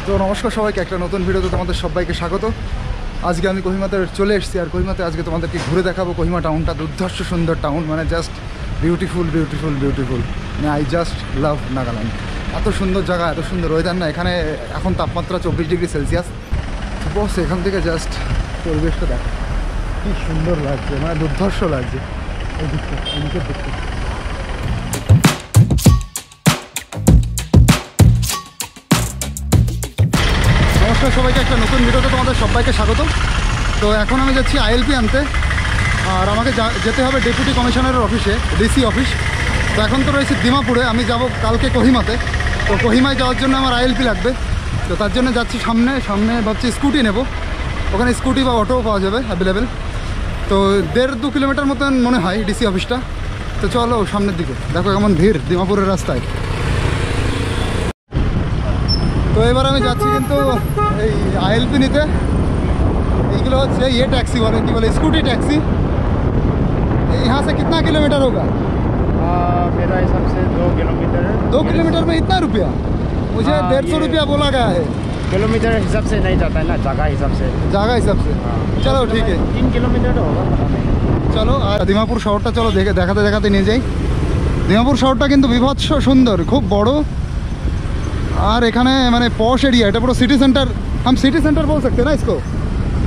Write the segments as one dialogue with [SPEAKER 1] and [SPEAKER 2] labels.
[SPEAKER 1] তো নমস্কার সবাইকে, একটা নতুন ভিডিওতে তোমাদের সবাইকে স্বাগত। আজকে আমি কোহিমাতে চলে এসেছি, আর কোহিমাতে আজকে তোমাদেরকে ঘুরে দেখাবো। কোহিমা টাউনটা দুর্ধর্ষ সুন্দর টাউন, মানে জাস্ট বিউটিফুল বিউটিফুল বিউটিফুল। মানে আই জাস্ট লাভ নাগাল্যান্ড। এত সুন্দর জায়গা, এত সুন্দর ওয়েদার না এখানে। এখন তাপমাত্রা 24 ডিগ্রি সেলসিয়াস। বস এখান থেকে জাস্ট পরিবেশটা দেখো কী সুন্দর লাগছে, মানে দুর্ধর্ষ লাগছে। এই দিকটা, এদিকের দিকটা নমস্কার সবাইকে, একটা নতুন ভিডিওতে তোমাদের সবাইকে স্বাগত। তো এখন আমি যাচ্ছি আইএলপি আনতে, আর আমাকে যেতে হবে ডেপুটি কমিশনারের অফিসে, ডিসি অফিস। তো এখন তো রয়েছে দিমাপুরে, আমি যাব কালকে কোহিমাতে। তো কোহিমায় যাওয়ার জন্য আমার আইএলপি লাগবে, তো তার জন্য যাচ্ছি সামনে ভাবছি স্কুটি নেব। ওখানে স্কুটি বা অটোও পাওয়া যাবে অ্যাভেলেবেল। তো 1.5-2 কিলোমিটার মতন মনে হয় ডিসি অফিসটা। তো চলো সামনের দিকে, দেখো কেমন ভিড় দিমাপুরের রাস্তায়। তো এবার আমি যাচ্ছি কিন্তু এই আইএলপি নিতে। এইগুলো হচ্ছে ये टैक्सी वाले की बोले स्कूटी टैक्सी। यहाँ से कितना किलोमीटर होगा?
[SPEAKER 2] मेरा हिसाब से 2 किलोमीटर है।
[SPEAKER 1] 2 किलोमीटर में इतना रुपया? मुझे 150 रुपया बोला गया है।
[SPEAKER 2] किलोमीटर हिसाब से नहीं जाता है ना, जगह हिसाब से।
[SPEAKER 1] জায়গা হিসাব से? চলো ঠিক আছে,
[SPEAKER 2] 3 किलोमीटर होगा, पता नहीं।
[SPEAKER 1] চলো। আর দিমাপুর শহরটা চলো দেখাতে নিয়ে যাই। দিমাপুর শহরটা কিন্তু বিভৎস সুন্দর, খুব বড়। আর এখানে মানে পশ এরিয়া, এটা পুরো সিটি সেंटर। हम सिटी सेंटर बोल सकते हैं ना इसको?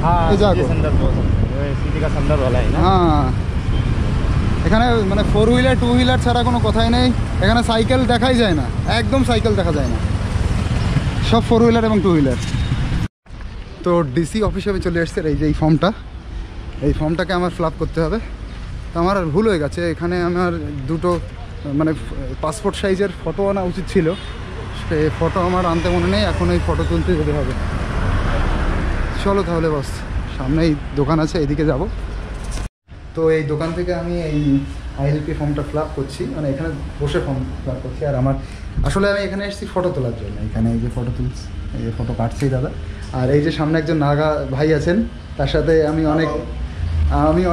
[SPEAKER 2] हाँ,
[SPEAKER 1] ये जागो।
[SPEAKER 2] सिटी सेंटर बोल सकते हैं, सिटी का सेंटर वाला है ना।
[SPEAKER 1] হ্যাঁ, এখানে মানে 4 হুইলার 2 হুইলার ছাড়া কোনো কথাই নেই। এখানে সাইকেল দেখাই যায় না, একদম সাইকেল দেখা যায় না, সব 4 হুইলার এবং 2 হুইলার। তো ডিসি অফিসে আমি চলে এসেছি। এই যে এই ফর্মটাকে আমার ফিল আপ করতে হবে। তো আমার ভুল হয়ে গেছে, এখানে আমার দুটো মানে পাসপোর্ট সাইজের ফটো আনা উচিত ছিল। সেই ফটো আমার আনতে মনে নেই, এখন এই ফটো তুলতে যেতে হবে। চলো তাহলে বস, সামনেই দোকান আছে, এদিকে যাব। তো এই দোকান থেকে আমি এই আইএলপি ফর্মটা ফিল আপ করছি, মানে এখানে বসে ফর্ম ফিল আপ করছি। আর আমি এখানে এসেছি ফটো তোলার জন্য। এখানে এই যে ফটো তুলছি, এই যে ফটো কাটছি দাদা। আর এই যে সামনে একজন নাগা ভাই আছেন, তার সাথে আমি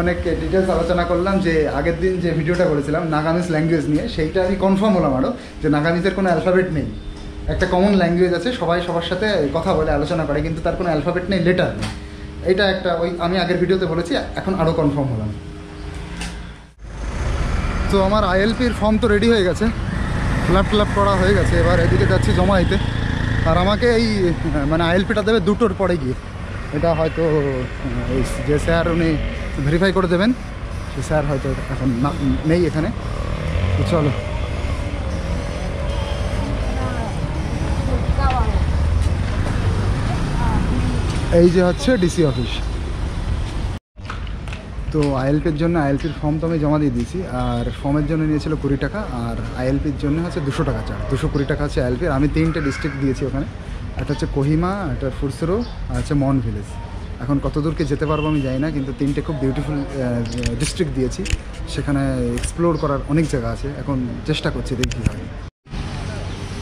[SPEAKER 1] অনেক ডিটেলস আলোচনা করলাম। যে আগের দিন যে ভিডিওটা করেছিলাম নাগামিজ ল্যাঙ্গুয়েজ নিয়ে, সেইটা আমি কনফার্ম হলাম আরও যে নাগামিজের কোনো অ্যালফাবেট নেই। একটা কমন ল্যাঙ্গুয়েজ আছে, সবাই সবার সাথে কথা বলে আলোচনা করে, কিন্তু তার কোনো অ্যালফাবেট নেই, লেটার নেই। এইটা একটা আমি আগের ভিডিওতে বলেছি, এখন আরও কনফার্ম হলাম। তো আমার আইএলপির ফর্ম তো রেডি হয়ে গেছে, ফিল আপ করা হয়ে গেছে। এবার এদিকে যাচ্ছি জমা দিতে। আর আমাকে এই মানে আইএলপিটা দেবে 2টোর পরে গিয়ে। এটা হয়তো এই যে স্যার উনি ভেরিফাই করে দেবেন, সে স্যার হয়তো এখন নেই এখানে। তো চলো, এই যে হচ্ছে ডিসি অফিস। তো আইএলপির জন্য আইএলপির ফর্ম তো আমি জমা দিয়ে দিয়েছি। আর ফর্মের জন্য নিয়েছিল 20 টাকা, আর আইএলপির জন্য হচ্ছে 200 টাকা চার্জ। 220 টাকা হচ্ছে আইএলপির। আমি 3টে ডিস্ট্রিক্ট দিয়েছি ওখানে, একটা হচ্ছে কোহিমা, একটা ফুরসুরো, আর হচ্ছে মন ভিলেজ। এখন কত দূরকে যেতে পারবো আমি জানি না, কিন্তু 3টে খুব বিউটিফুল ডিস্ট্রিক্ট দিয়েছি। সেখানে এক্সপ্লোর করার অনেক জায়গা আছে, এখন চেষ্টা করছি দেখি হয়।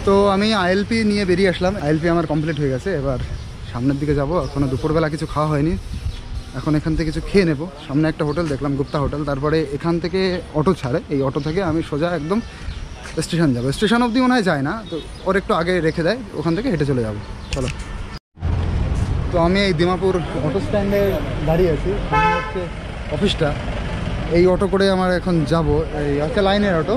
[SPEAKER 1] তো আমি আইএলপি নিয়ে বেরিয়ে আসলাম, আইএলপি আমার কমপ্লিট হয়ে গেছে। এবার সামনের দিকে যাব। এখনও দুপুরবেলা কিছু খাওয়া হয়নি, এখন এখান থেকে কিছু খেয়ে নেব। সামনে একটা হোটেল দেখলাম, গুপ্তা হোটেল। তারপরে এখান থেকে অটো ছাড়ে, এই অটো থেকে আমি সোজা একদম স্টেশন যাব। স্টেশন অবধি মনে হয় যায় না, তো ওর একটু আগে রেখে দেয়, ওখান থেকে হেঁটে চলে যাব। চলো। তো আমি এই দিমাপুর অটো স্ট্যান্ডে দাঁড়িয়ে আছি, সামনে হচ্ছে অফিসটা। এই অটো করে আমার এখন যাব, এই হচ্ছে লাইনের অটো।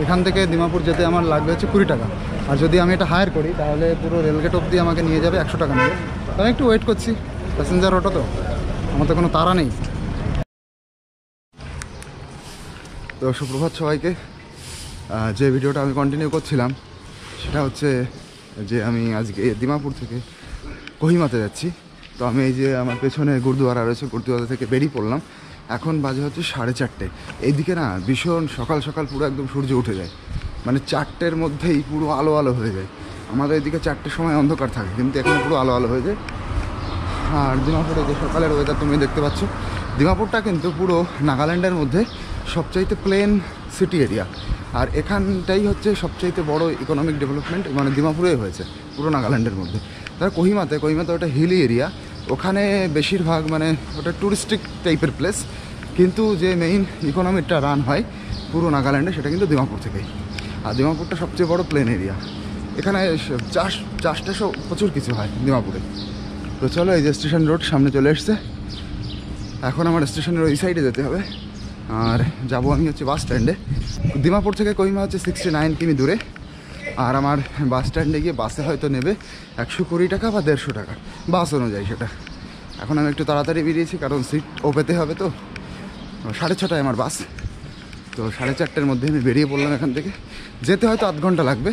[SPEAKER 1] এখান থেকে দিমাপুর যেতে আমার লাগবে হচ্ছে 20 টাকা। আর যদি আমি এটা হায়ার করি তাহলে পুরো রেলগেট অবধি আমাকে নিয়ে যাবে 100 টাকা নেবে। তো আমি একটু ওয়েট করছি, প্যাসেঞ্জার অটো তো, আমার তো কোনো তাড়া নেই। তো সুপ্রভাত সবাইকে। যে ভিডিওটা আমি কন্টিনিউ করছিলাম সেটা হচ্ছে যে আমি আজকে দিমাপুর থেকে কোহিমাতে যাচ্ছি। তো আমি এই যে আমার পেছনে গুরুদুয়ারা রয়েছে, গুরুদুয়ারা থেকে বেরিয়ে পড়লাম। এখন বাজে হচ্ছে 4:30। এইদিকে না ভীষণ সকাল সকাল পুরো একদম সূর্য উঠে যায়, মানে 4টের মধ্যেই পুরো আলো আলো হয়ে যায়। আমাদের এদিকে 4টের সময় অন্ধকার থাকে, কিন্তু এখন পুরো আলো আলো হয়ে যায়। আর দিমাপুরে যে সকালের ওয়েদার তুমি দেখতে পাচ্ছ, দিমাপুরটা কিন্তু পুরো নাগাল্যান্ডের মধ্যে সবচাইতে প্লেন সিটি এরিয়া। আর এখানটাই হচ্ছে সবচাইতে বড় ইকোনমিক ডেভেলপমেন্ট, মানে দিমাপুরে হয়েছে পুরো নাগাল্যান্ডের মধ্যে। তার কোহিমাতে ওটা হিলি এরিয়া, ওখানে বেশিরভাগ মানে ওটা ট্যুরিস্টিক টাইপের প্লেস, কিন্তু যে মেইন ইকোনমিটা রান হয় পুরো নাগাল্যান্ডে সেটা কিন্তু দিমাপুর থেকেই। আর দিমাপুরটা সবচেয়ে বড় প্লেন এরিয়া। এখানে চাষ টাসও প্রচুর কিছু হয় ডিমাপুরে। তো চলো, এই যে স্টেশন রোড সামনে চলে এসছে। এখন আমার স্টেশনের ওই সাইডে যেতে হবে, আর যাবো আমি হচ্ছে বাস স্ট্যান্ডে। ডিমাপুর থেকে কোহিমা হচ্ছে 69 কিমি দূরে, আর আমার বাস স্ট্যান্ডে গিয়ে বাসে হয়তো নেবে 120 টাকা বা 150 টাকা বাস অনুযায়ী সেটা। এখন আমি একটু তাড়াতাড়ি বেরিয়েছি কারণ সিট ও পেতে হবে, তো 6:30টায় আমার বাস। তো 4:30টার মধ্যে আমি বেরিয়ে পড়লাম এখান থেকে। যেতে হয়তো আধ ঘন্টা লাগবে।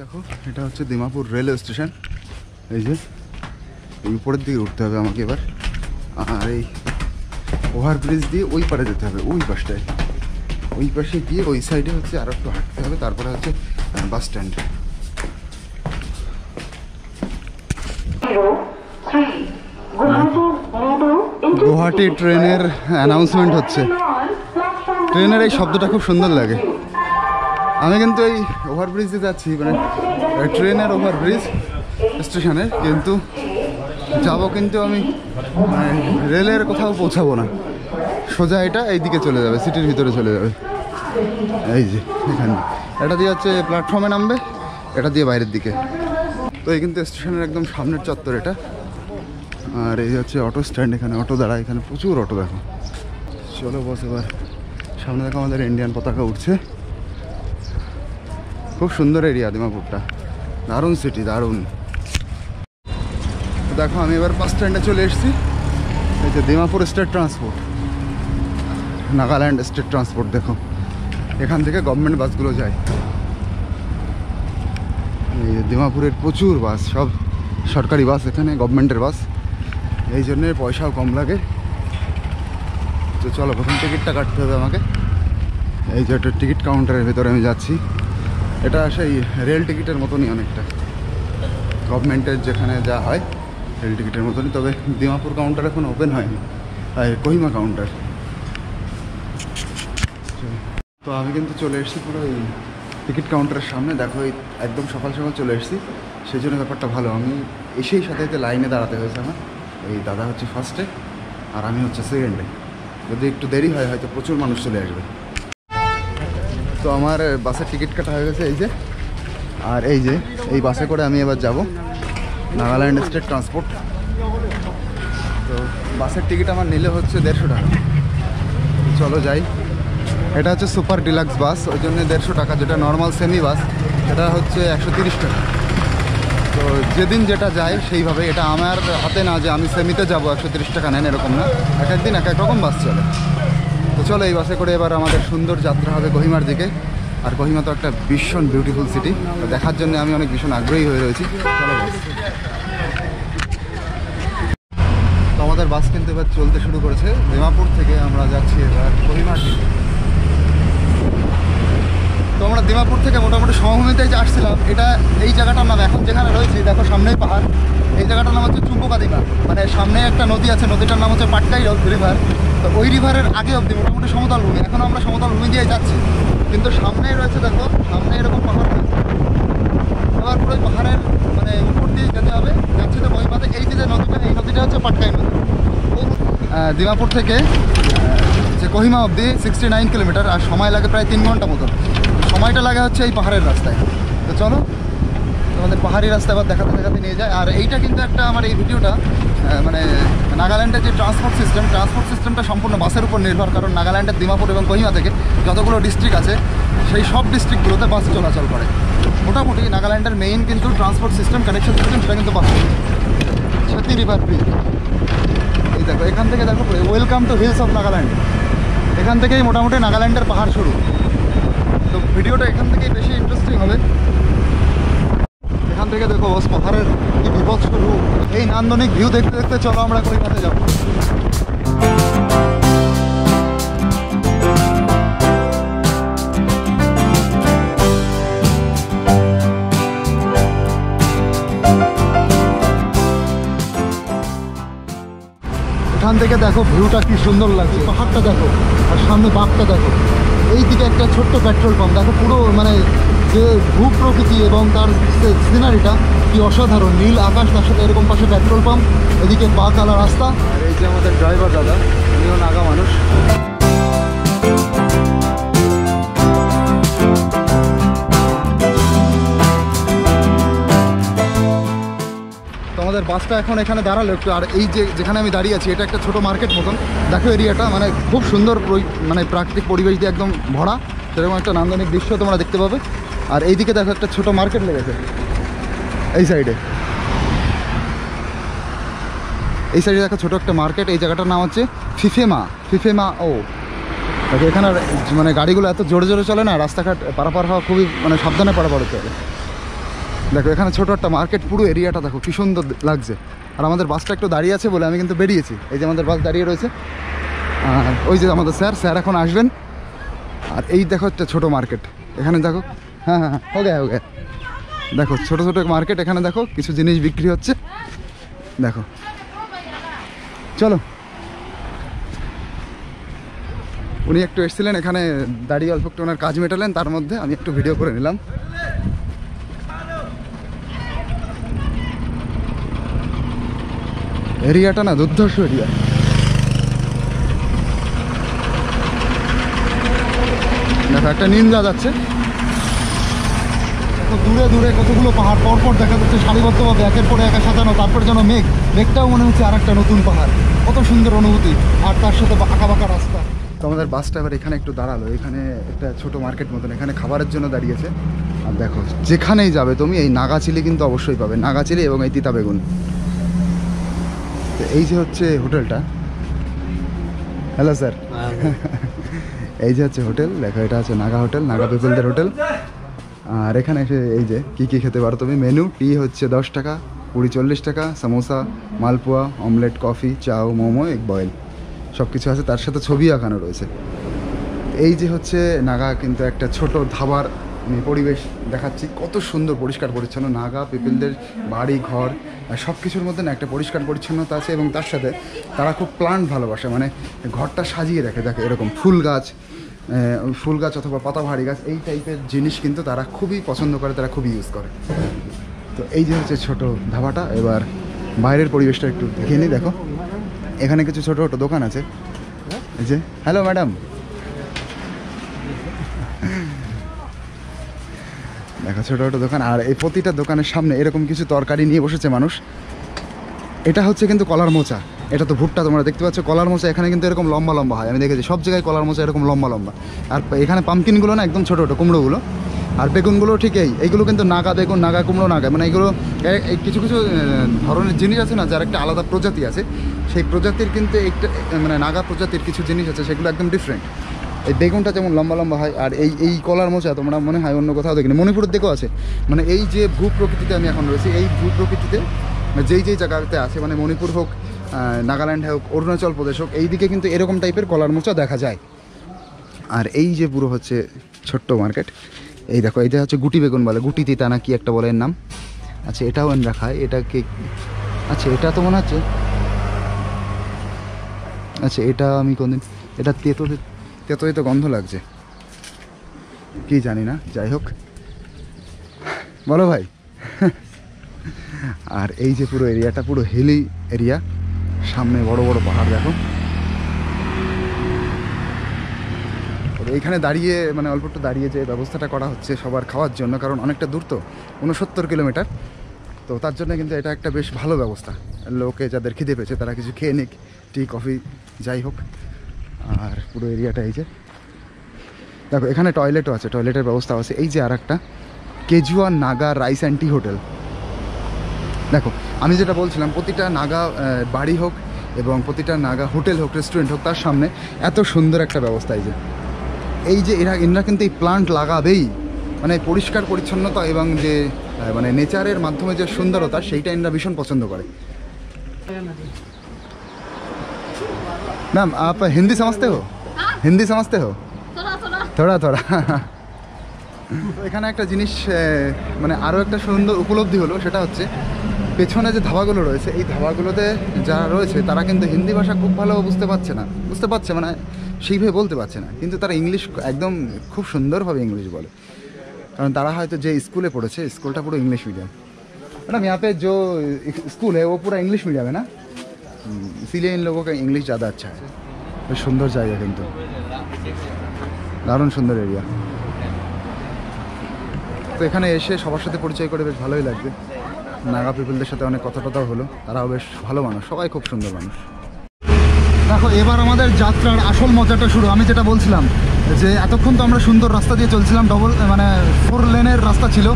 [SPEAKER 1] দেখো, এটা হচ্ছে ডিমাপুর রেলওয়ে স্টেশন। এই যে এই উপরের দিকে উঠতে হবে আমাকে এবার, আর এই ওভারব্রিজ দিয়ে ওই পারে যেতে হবে, ওই পাশটায়। ওই পাশে গিয়ে ওই সাইডে হচ্ছে আর একটু হাঁটতে হবে, তারপরে হচ্ছে বাস স্ট্যান্ড। গুয়াহাটি ট্রেনের অ্যানাউন্সমেন্ট হচ্ছে। ট্রেনের এই শব্দটা খুব সুন্দর লাগে। আমি কিন্তু এই ওভারব্রিজে যাচ্ছি, মানে ট্রেনের ওভারব্রিজ স্টেশনের, কিন্তু যাবো কিন্তু আমি রেলের কোথাও পৌঁছাবো না, সোজা এটা এইদিকে চলে যাবে, সিটির ভিতরে চলে যাবে। এই যে এখানে এটা দিয়ে হচ্ছে প্ল্যাটফর্মে নামবে, এটা দিয়ে বাইরের দিকে। তো এই কিন্তু স্টেশনের একদম সামনের চত্বর এটা। আর এই হচ্ছে অটো স্ট্যান্ড, এখানে অটো দাঁড়ায়, এখানে প্রচুর অটো। দেখো, চলো বস, এবার সামনে দেখো আমাদের ইন্ডিয়ান পতাকা উঠছে। খুব সুন্দর এরিয়া ডিমাপুরটা, দারুণ সিটি, দারুণ। দেখো আমি এবার বাস স্ট্যান্ডে চলে এসেছি। এই যে Dimapur state transport, Nagaland state transport. দেখো এখান থেকে গভর্নমেন্ট বাসগুলো যায়। এই যে ডিমাপুরের প্রচুর বাস, সব সরকারি বাস, এখানে গভর্নমেন্টের বাস, এই জন্যে পয়সাও কম লাগে। তো চলো, প্রথম টিকিটটা কাটতে হবে আমাকে। এই যে একটা টিকিট কাউন্টারের ভেতরে আমি যাচ্ছি। এটা সেই রেল টিকিটের মতনই অনেকটা, গভর্নমেন্টের যেখানে যা হয় রেল টিকিটের মতনই। তবে ডিমাপুর কাউন্টার এখন ওপেন হয়নি, কোহিমা কাউন্টার। তো আমি কিন্তু চলে এসেছি পুরো এই টিকিট কাউন্টারের সামনে। দেখো এই একদম সকাল সকাল চলে এসেছি, সেই জন্য ব্যাপারটা ভালো। আমি এসেই সাথে সাথে লাইনে দাঁড়াতে হয়েছে আমার। এই দাদা হচ্ছে ফার্স্টে আর আমি হচ্ছে সেকেন্ডে। যদি একটু দেরি হয় হয়তো প্রচুর মানুষ চলে আসবে। তো আমার বাসের টিকিট কাটা হয়ে গেছে এই যে। আর এই যে এই বাসে করে আমি এবার যাব নাগাল্যান্ড স্টেট ট্রান্সপোর্ট। তো বাসের টিকিট আমার নিলে হচ্ছে 150 টাকা। চলো যাই। এটা হচ্ছে সুপার ডিলাক্স বাস, ওই জন্য 150 টাকা। যেটা নর্মাল সেমি বাস সেটা হচ্ছে 130 টাকা। তো যেদিন যেটা যায় সেইভাবে। এটা আমার হাতে না যে আমি সেমিতে যাব 130 টাকা নেন, এরকম না। এক একদিন এক এক রকম বাস চলে। তো চলো, এই বাসে করে এবার আমাদের সুন্দর যাত্রা হবে কোহিমার দিকে। আর কোহিমা তো একটা ভীষণ বিউটিফুল সিটি, তো দেখার জন্য আমি অনেক ভীষণ আগ্রহী হয়ে রয়েছি। চলো বাস। তো আমাদের বাস কিন্তু এবার চলতে শুরু করেছে। ডিমাপুর থেকে আমরা যাচ্ছি এবার কোহিমার দিকে। তো আমরা ডিমাপুর থেকে মোটামুটি সমভূমিতে যে আসছিলাম, এটা এই জায়গাটার নাম এখন যেখানে রয়েছি, দেখো সামনেই পাহাড়। এই জায়গাটার নাম হচ্ছে চুম্বকাদিমা, মানে সামনে একটা নদী আছে, নদীটার নাম হচ্ছে পাটকাই রিভার। তো ওই রিভারের আগে অবধি মোটামুটি সমতল ভূমি। এখন আমরা সমতল ভূমি দিয়ে যাচ্ছি, কিন্তু সামনেই রয়েছে, দেখো সামনে এরকম পাহাড় রয়েছে। এবার পুরো পাহাড়ের মানে উপর দিয়ে যেতে হবে, যাচ্ছি তো কোহিমাতে। এই যে নদীটা, এই নদীটা হচ্ছে পাটকাই নদী। ডিমাপুর থেকে যে কোহিমা অবধি 69 কিলোমিটার, আর সময় লাগে প্রায় 3 ঘন্টা মতো। সময়টা লাগে হচ্ছে এই পাহাড়ের রাস্তায়। তো চলো, তোমাদের পাহাড়ি রাস্তা এবার দেখাতে দেখাতে নিয়ে যায়। আর এইটা কিন্তু একটা আমার এই ভিডিওটা মানে নাগাল্যান্ডের যে ট্রান্সপোর্ট সিস্টেমটা সম্পূর্ণ বাসের উপর নির্ভর। কারণ নাগাল্যান্ডের ডিমাপুর এবং কোহিমা থেকে যতগুলো ডিস্ট্রিক্ট আছে, সেই সব ডিস্ট্রিক্টগুলোতে বাস চলাচল করে। মোটামুটি নাগাল্যান্ডের মেইন কিন্তু ট্রান্সপোর্ট সিস্টেম, কানেকশন সিস্টেম, সেটা কিন্তু বাস। সতী রিভার ব্রিজ, এই দেখো এখান থেকে দেখো welcome to hills of Nagaland. এখান থেকেই মোটামুটি নাগাল্যান্ডের পাহাড় শুরু। তো ভিডিওটা এখান থেকেই বেশি ইন্টারেস্টিং হবে। এখান থেকে দেখো পাহাড়ের কি বিভৎস রূপ। এই নান্দনিক ভিউ দেখতে দেখতে চলো আমরা কোহিমাতে যাবো। এখান থেকে দেখো ভিউটা কি সুন্দর লাগছে, পাহাড়টা দেখো আর সামনে বাঘটা দেখো। এই দিকে একটা ছোট্ট পেট্রোল পাম্প দেখো, পুরো মানে যে ভূপ্রকৃতি এবং তার সিনারিটা কি অসাধারণ। নীল আকাশ, তার সাথে এরকম পাশে পেট্রোল পাম্প, এদিকে বাঁকালা রাস্তা। আর এই যে আমাদের ড্রাইভার দাদা, উনিও নাগা মানুষ। আমাদের বাসটা এখন এখানে দাঁড়ালো একটু। আর এই যে যেখানে আমি দাঁড়িয়ে আছি এটা একটা ছোট মার্কেট মতন। দেখো এরিয়াটা মানে খুব সুন্দর, মানে প্রাকৃতিক পরিবেশ দিয়ে একদম ভরা, সেরকম একটা নান্দনিক দৃশ্য তোমরা দেখতে পাবে। আর এইদিকে দেখো একটা ছোট মার্কেট লেগেছে এই সাইডে। এই সাইডে দেখো ছোটো একটা মার্কেট। এই জায়গাটার নাম হচ্ছে ফিফেমা ও। দেখো এখানে মানে গাড়িগুলো এত জোরে জোরে চলে না, রাস্তাঘাট পারাপার হওয়া খুবই মানে সাবধানে পারাপার হতে হবে। দেখো এখানে ছোটো একটা মার্কেট, পুরো এরিয়াটা দেখো কী সুন্দর লাগছে। আর আমাদের বাসটা একটু দাঁড়িয়ে আছে বলে আমি কিন্তু বেরিয়েছি। এই যে আমাদের বাস দাঁড়িয়ে রয়েছে, আর ওই যে আমাদের স্যার এখন আসবেন। আর এই দেখো একটা ছোটো মার্কেট এখানে দেখো। হ্যাঁ ওকে দেখো ছোটো ছোটো মার্কেট এখানে দেখো, কিছু জিনিস বিক্রি হচ্ছে দেখো। চলো, উনি একটু এসেছিলেন এখানে দাঁড়িয়ে অল্প একটু ওনার কাজ মেটালেন, তার মধ্যে আমি একটু ভিডিও করে নিলাম। এরিয়াটা না দুর্ধর্ষ এরিয়া। দেখো একটা নিন্দা যাচ্ছে, দূরে দূরে কতগুলো পাহাড় পরপর দেখা যাচ্ছে সারিবদ্ধভাবে একের পরে একা সাজানো। তারপর যেন মেঘটাও মনে হচ্ছে আর একটা নতুন পাহাড়। কত সুন্দর অনুভূতি, আর তার সাথে আঁকা বাঁকা রাস্তা। তো আমাদের বাসটা এবার এখানে একটু দাঁড়ালো, এখানে একটা ছোট মার্কেট মতন, এখানে খাবারের জন্য দাঁড়িয়েছে। আর দেখো যেখানেই যাবে তুমি এই নাগা চিলি কিন্তু অবশ্যই পাবে, নাগা চিলি এবং এই তিতা বেগুন। তো এই যে হচ্ছে হোটেলটা। Hello sir. এই যে হচ্ছে হোটেল, দেখো এটা হচ্ছে নাগা হোটেল, নাগা পিপলদের হোটেল। আর এখানে এসে এই যে কী কী খেতে পারো তুমি। মেনু টি হচ্ছে 10 টাকা, 40 টাকা, সামোসা, মালপোয়া, অমলেট, কফি, চাও, মোমো, এগ বয়েল সব কিছু আছে, তার সাথে ছবি আঁকানো রয়েছে। এই যে হচ্ছে নাগা কিন্তু একটা ছোট ধাবার আমি পরিবেশ দেখাচ্ছি, কত সুন্দর পরিষ্কার পরিচ্ছন্ন। নাগা পিপলদের বাড়ি ঘর সব কিছুর মধ্যে না একটা পরিষ্কার পরিচ্ছন্নতা আছে, এবং তার সাথে তারা খুব প্লান্ট ভালোবাসে, মানে ঘরটা সাজিয়ে রাখে। দেখে এরকম ফুল গাছ অথবা পাতাবাহারি গাছ, এই টাইপের জিনিস কিন্তু তারা খুবই পছন্দ করে, তারা খুবই ইউজ করে। তো এই যে হচ্ছে ছোটো ধাবাটা। এবার বাইরের পরিবেশটা একটু দেখে নিই। দেখো এখানে কিছু ছোটো ছোটো দোকান আছে। এই যে হ্যালো ম্যাডাম, দেখো ছোটো ছোটো দোকান। আর এই প্রতিটা দোকানের সামনে এরকম কিছু তরকারি নিয়ে বসেছে মানুষ। এটা হচ্ছে কিন্তু কলার মোচা, এটা তো ভুট্টা তোমরা দেখতে পাচ্ছ। কলার মোচা এখানে কিন্তু এরকম লম্বা লম্বা হয়, আমি দেখেছি সব জায়গায় কলার মোচা এরকম লম্বা লম্বা। আর এখানে পামকিনগুলো না একদম ছোটো ছোটো কুমড়োগুলো, আর বেগুনগুলো ঠিক এইগুলো কিন্তু নাগা বেগুন, নাগা কুমড়ো, নাগা মানে এগুলো কিছু কিছু ধরনের জিনিস আছে না, যার একটা আলাদা প্রজাতি আছে। সেই প্রজাতির কিন্তু একটা মানে নাগা প্রজাতির কিছু জিনিস আছে, সেগুলো একদম ডিফারেন্ট। এই বেগুনটা যেমন লম্বা লম্বা হয়, আর এই কলার মোচা তোমরা মনে হয় অন্য কোথাও দেখিনি, মণিপুরের দিকেও আছে। মানে এই যে ভূপ্রকৃতিতে আমি এখন রয়েছি, এই ভূপ্রকৃতিতে যেই জায়গাতে আছে, মানে মণিপুর হোক, নাগাল্যান্ড হোক, অরুণাচল প্রদেশ হোক, এই দিকে কিন্তু এরকম টাইপের কলার মোচা দেখা যায়। আর এই যে পুরো হচ্ছে ছোট্ট মার্কেট, এই দেখো এইটা হচ্ছে গুটি বেগুন বলে, গুটি তিতা না কি একটা বলে এর নাম। আচ্ছা এটাও এনে রাখা হয়, এটাকে আচ্ছা এটা তো মনে হচ্ছে, আচ্ছা এটা আমি কোনদিন, এটা তেতোই তো গন্ধ লাগছে, কি জানি না, যাই হোক বলো ভাই। আর এই যে পুরো এরিয়াটা পুরো হিলি এরিয়া, সামনে বড় বড় পাহাড় দেখো। এইখানে দাঁড়িয়ে মানে অল্প একটু দাঁড়িয়ে যে ব্যবস্থাটা করা হচ্ছে সবার খাওয়ার জন্য, কারণ অনেকটা দূর তো, 69 কিলোমিটার, তো তার জন্য কিন্তু এটা একটা বেশ ভালো ব্যবস্থা। লোকে যাদের খিদে পেয়েছে তারা কিছু খেয়ে নিক, টি কফি যাই হোক। আর পুরো এরিয়াটা এই যে দেখো, এখানে টয়লেটও আছে, টয়লেটের ব্যবস্থা আছে। এই যে আর একটা কেজুয়া Naga rice and tea hotel. দেখো আমি যেটা বলছিলাম, প্রতিটা নাগা বাড়ি হোক এবং প্রতিটা নাগা হোটেল হোক, রেস্টুরেন্ট হোক, তার সামনে এত সুন্দর একটা ব্যবস্থা। এই যে এরা কিন্তু এই প্লান্ট লাগাবেই, মানে পরিষ্কার পরিচ্ছন্নতা এবং যে মানে নেচারের মাধ্যমে যে সুন্দরতা, সেইটা এরা ভীষণ পছন্দ করে। मैम आप हिंदी समझते हो? हिंदी समझते हो? थोड़ा थोड़ा। তো এখানে একটা জিনিস মানে আরও একটা সুন্দর উপলব্ধি হলো, সেটা হচ্ছে পেছনে যে ধাবাগুলো রয়েছে, এই ধাবাগুলোতে যারা রয়েছে তারা কিন্তু হিন্দি ভাষা খুব ভালো বুঝতে পারছে মানে সেইভাবে বলতে পারছে না, কিন্তু তারা ইংলিশ একদম খুব সুন্দরভাবে ইংলিশ বলে, কারণ তারা হয়তো যে স্কুলে পড়েছে, স্কুলটা পুরো इंग्लिश मीडियम। मैडम यहाँ पे जो स्कूल है वो पूरा इंग्लिश मीडियम है ना, इसीलिए इन लोगों का इंग्लिश ज़्यादा अच्छा है। বেশ সুন্দর জায়গা, কিন্তু দারুণ সুন্দর এরিয়া। তো এখানে এসে সবার সাথে পরিচয় করে বেশ ভালোই লাগবে। নাগা পিপলদের সাথে অনেক কথা টথাও হলো, তারাও বেশ ভালো মানুষ, সবাই খুব সুন্দর মানুষ। দেখো এবার আমাদের যাত্রার আসল মজাটা শুরু। আমি যেটা বলছিলাম যে এতক্ষণ তো আমরা সুন্দর রাস্তা দিয়ে চলছিলাম, মানে 4 লেনের রাস্তা ছিল,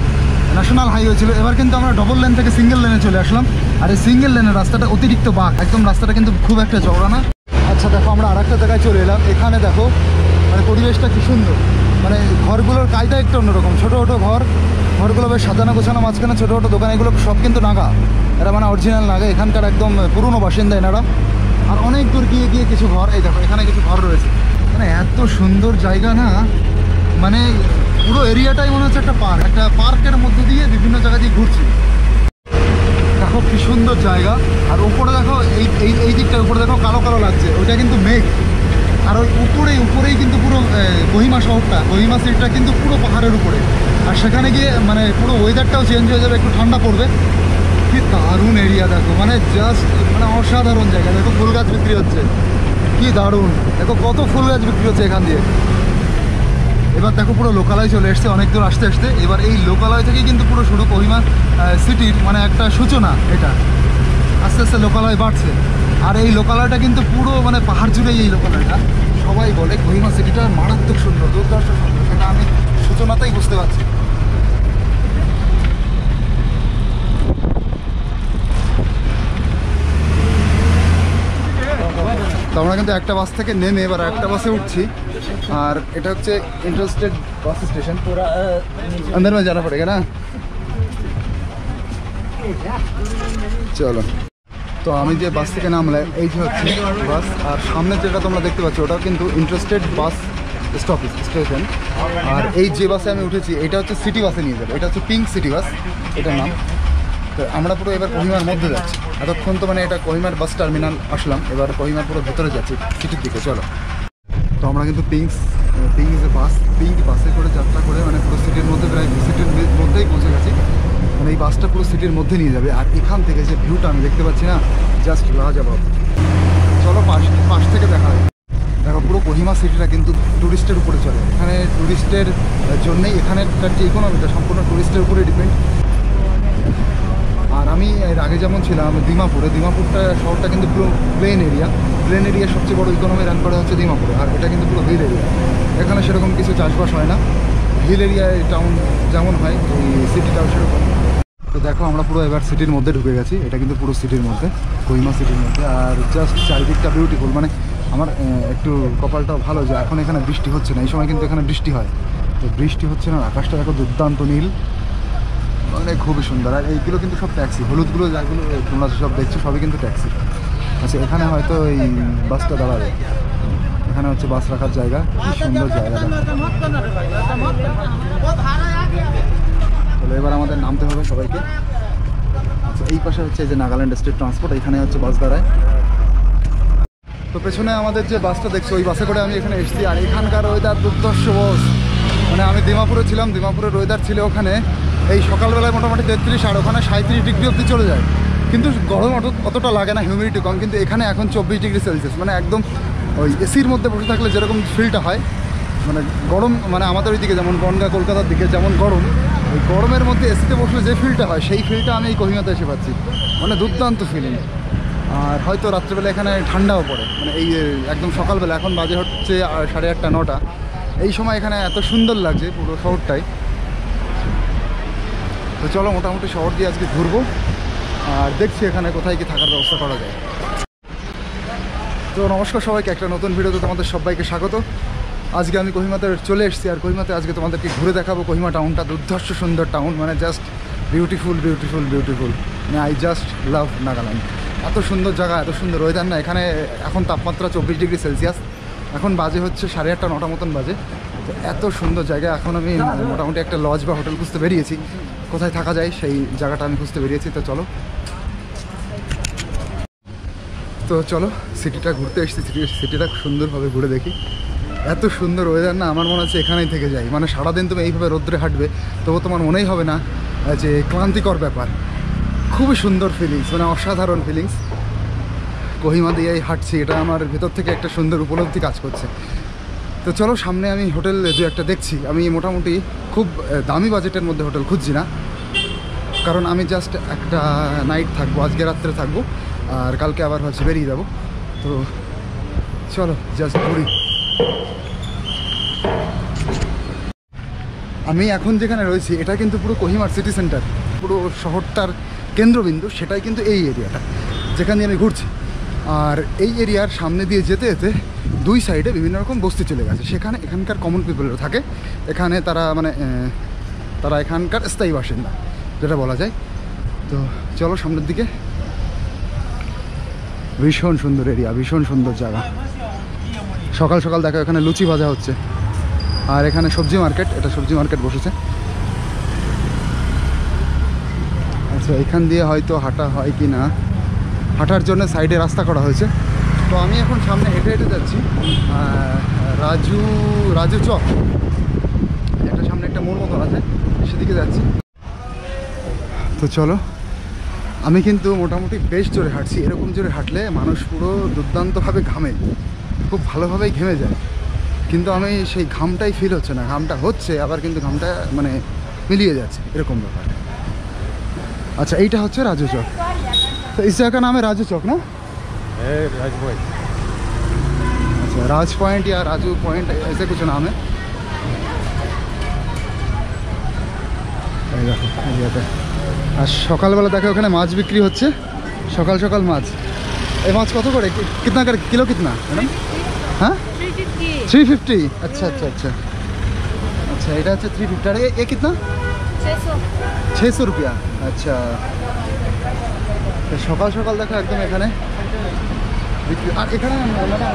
[SPEAKER 1] ন্যাশনাল হাইওয়ে ছিল। এবার কিন্তু আমরা ডবল লেন থেকে সিঙ্গেল লেনে চলে আসলাম। আর এই সিঙ্গেল লেনের রাস্তাটা অতিরিক্ত বাঁক, একদম রাস্তাটা কিন্তু খুব একটা চওড়া না। আচ্ছা দেখো আমরা আরেকটা জায়গায় চলে এলাম। এখানে দেখো মানে পরিবেশটা কি সুন্দর, মানে ঘরগুলোর কায়দা একটু অন্যরকম, ছোটো ছোটো ঘরগুলো বেশ সাজানো গোছানো, মাঝখানে ছোটো ছোটো দোকান, এগুলো সব কিন্তু নাগা, এরা মানে অরিজিনাল নাগা, এখানকার একদম পুরনো বাসিন্দা এনারা। আর অনেক দূর গিয়ে গিয়ে কিছু ঘর, এই দেখো এখানে কিছু ঘর রয়েছে। মানে এত সুন্দর জায়গা না, মানে পুরো এরিয়াটাই মনে হচ্ছে একটা পার্কের মধ্যে দিয়ে বিভিন্ন জায়গা দিয়ে ঘুরছি। দেখো কি সুন্দর জায়গা। আর উপরে দেখো এই দিকটার উপরে দেখো কালো কালো লাগছে, ওইটা কিন্তু মেঘ। আর ওই উপরেই কিন্তু পুরো কোহিমা শহরটা, কোহিমা সিটিটা কিন্তু পুরো পাহাড়ের উপরে। আর সেখানে গিয়ে মানে পুরো ওয়েদারটাও চেঞ্জ হয়ে যাবে, একটু ঠান্ডা পড়বে। কি দারুণ এরিয়া দেখো, মানে জাস্ট মানে অসাধারণ জায়গা। দেখো ফুল গাছ বিক্রি হচ্ছে, কি দারুণ। দেখো কত ফুল গাছ বিক্রি হচ্ছে এখান দিয়ে। এবার দেখো পুরো লোকালয় চলে এসছে, অনেক দূর আসতে আসতে। এবার এই লোকালয় থেকেই কিন্তু পুরো শুরু কোহিমা সিটির মানে একটা সূচনা। এটা আস্তে আস্তে লোকালয় বাড়ছে। আর এই লোকালয়টা কিন্তু পুরো মানে পাহাড় জুড়েই এই লোকালয়টা। সবাই বলে কোহিমা সিটিটা মারাত্মক সুন্দর, দুর্ধর্ষ সুন্দর, সেটা আমি সূচনাতেই বুঝতে পারছি। তো আমরা কিন্তু একটা বাস থেকে নেমে এবার একটা বাসে উঠছি। আর এটা হচ্ছে ইন্টারস্টেট বাস স্টেশন, পুরা अंदर में जाना पड़ेगा ना। চলো, তো আমি যে বাস থেকে নামলাম এই যে হচ্ছে বাস। আর সামনে যেটা তোমরা দেখতে পাচ্ছ ওটাও কিন্তু ইন্টারস্টেট বাস স্টেশন। আর এই যে বাসে আমি উঠেছি এটা হচ্ছে সিটি বাসে নিয়ে যাবে, এটা হচ্ছে পিঙ্ক সিটি বাস এটার নাম। তো আমরা পুরো এবার কোহিমার মধ্যে যাচ্ছি। এতক্ষণ তো মানে এটা কোহিমার বাস টার্মিনাল আসলাম, এবার কোহিমার পুরো ভেতরে যাচ্ছি সিটির দিকে। চলো, তো আমরা কিন্তু পিঙ্ক বাসে করে যাত্রা করে মানে পুরো সিটির মধ্যে, প্রায় সিটির মধ্যেই পৌঁছে গেছি। মানে এই বাসটা পুরো সিটির মধ্যে নিয়ে যাবে। আর এখান থেকে যে ভিউটা আমি দেখতে পাচ্ছি না, জাস্ট লাজবাব। চলো পাশ থেকে দেখা হয়। দেখো পুরো কোহিমা সিটিটা কিন্তু টুরিস্টের উপরে চলে। এখানে টুরিস্টের জন্যেই এখানকার যে ইকোনমিটা সম্পূর্ণ টুরিস্টের উপরে ডিপেন্ড। আর আমি এর আগে যেমন ছিলাম দিমাপুরটা শহরটা কিন্তু পুরো প্লেন এরিয়া সবচেয়ে বড় ইকোনমি রান করা হচ্ছে দিমাপুরে। আর এটা কিন্তু পুরো হিল এরিয়া, এখানে সেরকম কিছু চাষবাস হয় না। হিল এরিয়ায় টাউন যেমন হয় এই সিটিটাও সেরকম। তো দেখো আমরা পুরো এবার সিটির মধ্যে ঢুকে গেছি। এটা কিন্তু পুরো সিটির মধ্যে, কোহিমা সিটির মধ্যে। আর জাস্ট চারিদিকটা বিউটিফুল। মানে আমার একটু কপালটাও ভালো যে এখন এখানে বৃষ্টি হচ্ছে না। এই সময় কিন্তু এখানে বৃষ্টি হয়, তো বৃষ্টি হচ্ছে না। আকাশটা দেখো দুর্দান্ত নীল, মানে খুবই সুন্দর। আর এইগুলো কিন্তু সব ট্যাক্সি, হলুদগুলো যাগুলো তোমরা সব দেখছো সবই কিন্তু ট্যাক্সি। আচ্ছা এখানে হয়তো এই বাসটা দাঁড়াবে, এখানে হচ্ছে বাস রাখার জায়গা। কি সুন্দর জায়গা। তাহলে এবার আমাদের নামতে হবে সবাইকে। আচ্ছা এই পাশে হচ্ছে যে নাগাল্যান্ড স্টেট ট্রান্সপোর্ট, এখানে হচ্ছে বাস দাঁড়ায়। তো পেছনে আমাদের যে বাসটা দেখছো ওই বাসে করে আমি এখানে এসেছি। আর এখানকার ওয়েদার দুর্ধর্ষ বস। মানে আমি দিমাপুরে ছিলাম, দিমাপুরের ওয়েদার ছিল ওখানে এই সকালবেলায় মোটামুটি 33, আর ওখানে 37 ডিগ্রি অবধি চলে যায়, কিন্তু গরম অতটা লাগে না, হিউমিডিটি কম। কিন্তু এখানে এখন 24 ডিগ্রি সেলসিয়াস, মানে একদম ওই এসির মধ্যে বসে থাকলে যেরকম ফিলটা হয়, মানে গরম, মানে আমাদের ওইদিকে যেমন বনগাঁ কলকাতার দিকে যেমন গরম, ওই গরমের মধ্যে এসিতে বসলে যে ফিলটা হয় সেই ফিলটা আমি এই কোহিমাতে এসে পাচ্ছি। মানে দুর্দান্ত ফিলিং। আর হয়তো রাত্রেবেলা এখানে ঠান্ডাও পড়ে, মানে এই একদম সকালবেলা, এখন বাজে হচ্ছে 8:30 9টা, এই সময় এখানে এত সুন্দর লাগছে পুরো শহরটাই। তো চলো মোটামুটি শহর দিয়ে আজকে ঘুরবো আর দেখছি এখানে কোথায় কি থাকার ব্যবস্থা করা যায়। তো নমস্কার সবাইকে, একটা নতুন ভিডিওতে তোমাদের সবাইকে স্বাগত। আজকে আমি কোহিমাতে চলে এসেছি। আর কোহিমাতে আজকে তোমাদেরকে ঘুরে দেখাবো কোহিমা টাউনটা। দুর্ধর্ষ সুন্দর টাউন, মানে জাস্ট বিউটিফুল। মানে আই জাস্ট লাভ নাগাল্যান্ড। এত সুন্দর জায়গা, এত সুন্দর ওয়েদার না। এখানে এখন তাপমাত্রা 24 ডিগ্রি সেলসিয়াস, এখন বাজে হচ্ছে 8:30 9টা মতন বাজে। তো এত সুন্দর জায়গা। এখন আমি মোটামুটি একটা লজ বা হোটেল খুঁজতে বেরিয়েছি, কোথায় থাকা যায় সেই জায়গাটা আমি খুঁজতে বেরিয়েছি। তো চলো সিটিটা ঘুরতে এসেছি, সিটিটা সুন্দরভাবে ঘুরে দেখি। এত সুন্দর ওয়েদার না, আমার মনে হচ্ছে এখানেই থেকে যাই। মানে সারাদিন তুমি এইভাবে রোদ্রে হাঁটবে তবু তোমার মনেই হবে না যে ক্লান্তিকর ব্যাপার। খুবই সুন্দর ফিলিংস, মানে অসাধারণ ফিলিংস। কোহিমা দিয়েই হাঁটছি, এটা আমার ভেতর থেকে একটা সুন্দর উপলব্ধি কাজ করছে। তো চলো সামনে আমি হোটেল দু একটা দেখছি। আমি মোটামুটি খুব দামি বাজেটের মধ্যে হোটেল খুঁজছি না, কারণ আমি জাস্ট একটা নাইট থাকবো, আজকে রাত্রে থাকবো, আর কালকে আবার হচ্ছে বেরিয়ে যাবো। তো চলো জাস্ট ঘুরি। আমি এখন যেখানে রয়েছি এটা কিন্তু পুরো কোহিমার সিটি সেন্টার, পুরো শহরটার কেন্দ্রবিন্দু, সেটাই কিন্তু এই এরিয়াটা যেখানে আমি ঘুরছি। আর এই এরিয়ার সামনে দিয়ে যেতে যেতে দুই সাইডে বিভিন্ন রকম বস্তি চলে গেছে, সেখানে এখানকার কমন পিপলরা থাকে। এখানে তারা মানে তারা এখানকার স্থায়ী বাসিন্দা যেটা বলা যায়। তো চলো সামনের দিকে। ভীষণ সুন্দর এরিয়া, ভীষণ সুন্দর জায়গা। সকাল সকাল দেখো এখানে লুচি ভাজা হচ্ছে, আর এখানে সবজি মার্কেট, এটা সবজি মার্কেট বসেছে। আচ্ছা, এখান দিয়ে হয়তো হাঁটা হয় কি না, হাঁটার জন্য সাইডে রাস্তা করা হয়েছে। তো আমি এখন সামনে হেঁটে হেঁটে যাচ্ছি রাজু চক, একটা সামনে একটা মোড় মতন আছে, সেদিকে যাচ্ছি। তো চলো, আমি কিন্তু মোটামুটি বেশ জোরে হাঁটছি। এরকম জোরে হাঁটলে মানুষ পুরো দুর্দান্তভাবে ঘামে, খুব ভালোভাবেই ঘেমে যায়, কিন্তু আমি সেই ঘামটাই ফিল হচ্ছে না। ঘামটা হচ্ছে আবার কিন্তু ঘামটা মানে মিলিয়ে যাচ্ছে, এরকম ব্যাপার। अच्छा এইটা হচ্ছে রাজু চক। तो इस जगह का नाम है राजू चौक ना?
[SPEAKER 2] राज पॉइंट।
[SPEAKER 1] अच्छा, राज पॉइंट या राजू पॉइंट ऐसे कुछ नाम है। এই দেখো এরিয়াতে। আর সকালবেলা দেখো ওখানে মাছ বিক্রি হচ্ছে, সকাল সকাল মাছ। এই মাছ কত করে, कितना कर किलो कितना मैडम? हाँ 350। अच्छा अच्छा अच्छा अच्छा, এটা হচ্ছে 350। আর ये कितना? 600 रुपया। अच्छा, সকাল সকাল দেখো একদম এখানে বিক্রি। আর এখানে মানে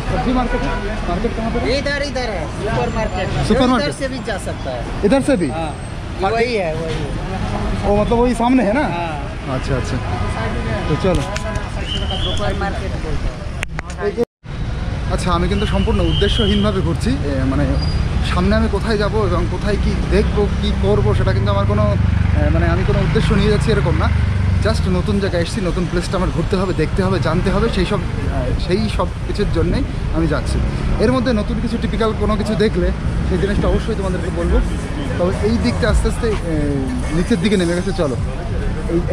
[SPEAKER 1] সবজি মার্কেট, मार्केट कहाँ पर है?
[SPEAKER 3] इधर इधर है सुपर मार्केट।
[SPEAKER 1] सुपर मार्केट
[SPEAKER 3] इधर से भी जा सकता है।
[SPEAKER 1] इधर से भी?
[SPEAKER 3] हाँ, वही है वही है।
[SPEAKER 1] वो मतलब वही सामने है ना?
[SPEAKER 3] हाँ,
[SPEAKER 1] अच्छा अच्छा, তো চলো।
[SPEAKER 3] सुपर मार्केट बोलते हैं।
[SPEAKER 1] আচ্ছা, আমি কিন্তু সম্পূর্ণ উদ্দেশ্যহীনভাবে ঘুরছি। মানে সামনে আমি কোথায় যাব এবং কোথায় কি দেখবো কি করব সেটা কিন্তু আমার কোনো মানে আমি কোনো উদ্দেশ্য নিয়ে যাচ্ছি এরকম না। জাস্ট নতুন জায়গায় এসেছি, নতুন প্লেসটা আমার ঘুরতে হবে, দেখতে হবে, জানতে হবে, সেই সব কিছুর জন্যেই আমি যাচ্ছি। এর মধ্যে নতুন কিছু টিপিক্যাল কোনো কিছু দেখলে সেই জিনিসটা অবশ্যই তোমাদেরকে বলবো। তবে এই দিকটা আস্তে আস্তে নিচের দিকে নেমে গেছে। চলো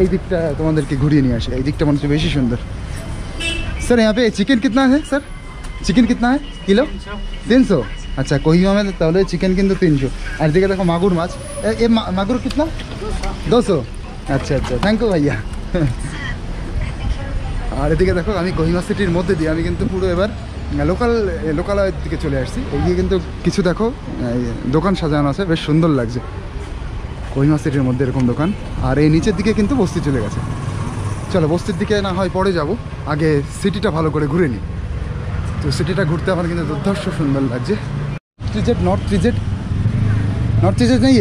[SPEAKER 1] এই দিকটা তোমাদেরকে ঘুরিয়ে নিয়ে আসি। এই দিকটা মনে হচ্ছে বেশি সুন্দর। স্যার यहाँ पे চিকেন कितना है স্যার? চিকেন कितना है কিলো? 300। আচ্ছা, কোহিমা में তাহলে চিকেন কিন্তু 300। আর দিকে দেখো মাগুর মাছ। এ মাগুর कितना? 200। আচ্ছা আচ্ছা, থ্যাংক ইউ ভাইয়া। আর এদিকে দেখো আমি কোহিমা সিটির মধ্যে দিয়ে আমি কিন্তু পুরো এবার লোকালয়ের দিকে চলে আসছি। এদিকে কিন্তু কিছু দেখো দোকান সাজানো আছে, বেশ সুন্দর লাগছে কোহিমা সিটির মধ্যে এরকম দোকান। আর এই নিচের দিকে কিন্তু বস্তি চলে গেছে। চলো বস্তির দিকে না হয় পরে যাব, আগে সিটিটা ভালো করে ঘুরে নিই। তো সিটিটা ঘুরতে আমার কিন্তু দুর্ধর্ষ সুন্দর লাগছে। ট্রিজেট নর্থ ট্রিজেট নেই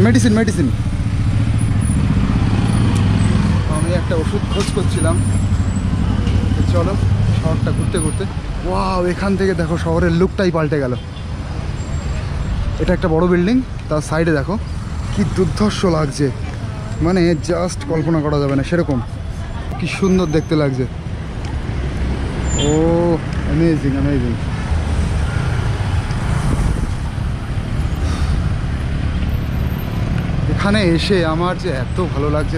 [SPEAKER 1] মেডিসিন। আমি একটা ওষুধ খোঁজ করছিলাম। চলো শহরটা ঘুরতে ঘুরতে, ওয়াও এখান থেকে দেখো শহরের লুকটাই পাল্টে গেল। এটা একটা বড় বিল্ডিং, তার সাইডে দেখো কি দুর্ধর্ষ লাগছে, মানে জাস্ট কল্পনা করা যাবে না সেরকম কি সুন্দর দেখতে লাগছে। ও অ্যামেজিং। এখানে এসে আমার যে এত ভালো লাগছে।